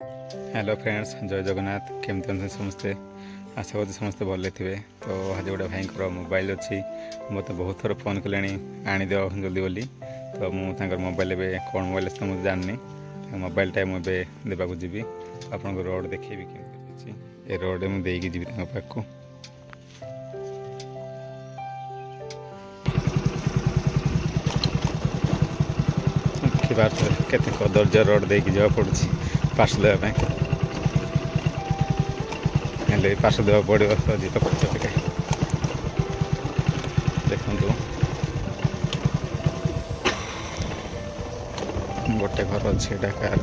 Hello friends, जय जगन्नाथ। केमती अच्छे समस्ते? आशा करूँ समस्ते भले थे। तो आज गोटे भाई मोबाइल अच्छी मत बहुत थर फोन कले आनीद जल्दी बोली। तो मुझे मोबाइल कौन मोबाइल अच्छे मुझे जाननी। मोबाइलटा मुझे देवाक जी आप रोड देखी केमी ए रोड मुझे जी पाक देखिए केते कदर्य रोड देखी जावा पड़ू पार्सल देवाई हेल्ले पार्सल देवा पड़ो तो जी पड़े देखु गोटे घर अच्छे कार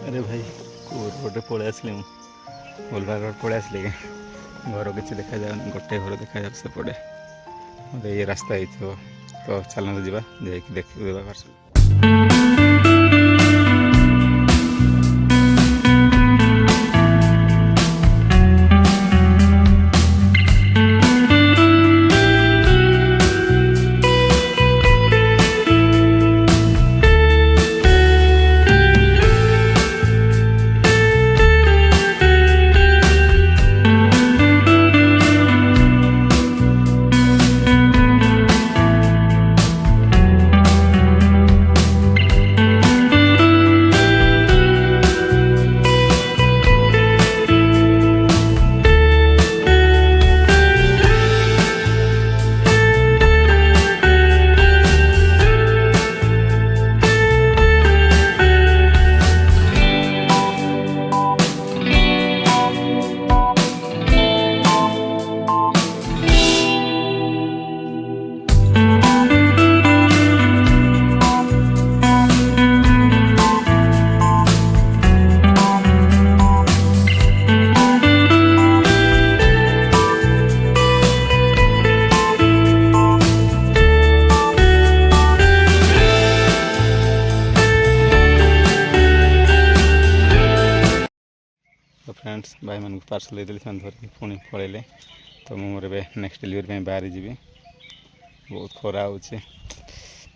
अरे भाई रोड पलि आसली गोलबार रोड पलि आसली घर किसी देखा जाए गोटे घर देखा जाए सेपटे मतलब ये रास्ता हो तो चलते जावा जाकि देख देवा पार्सल। तो फ्रेंड्स भाई मन को पार्सल देली धरिक पुणी पलैले तो मुझे नेक्स्ट डिलीवरी बाहरी जी बहुत खरा हो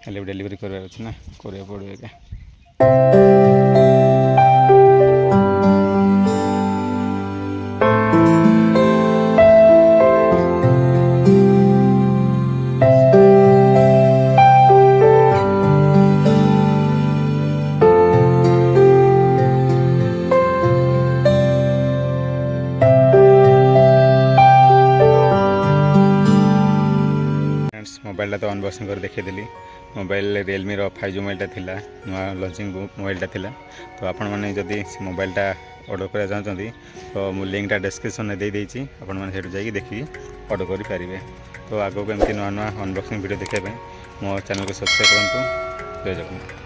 डेलीवरी करार अच्छे ना करा पड़े। मोबाइल तो अनबॉक्सिंग कर देखीदेली। मोबाइल रियलमी रो 5G मोबाइलटा थिला नुआ लॉन्चिंग मोबाइलटा थिला। तो आपण माने जदी मोबाइलटा ऑर्डर करा चाहते तो मु लिंकटा डिस्क्रिप्शन में दे देछि आपण माने सेठु जाई देखि ऑर्डर करि पारिबे। तो आगो एमती नुआ नुआ अनबॉक्सिंग वीडियो देखा मो चैनल को सब्सक्राइब करंतु। जय जगन्नाथ।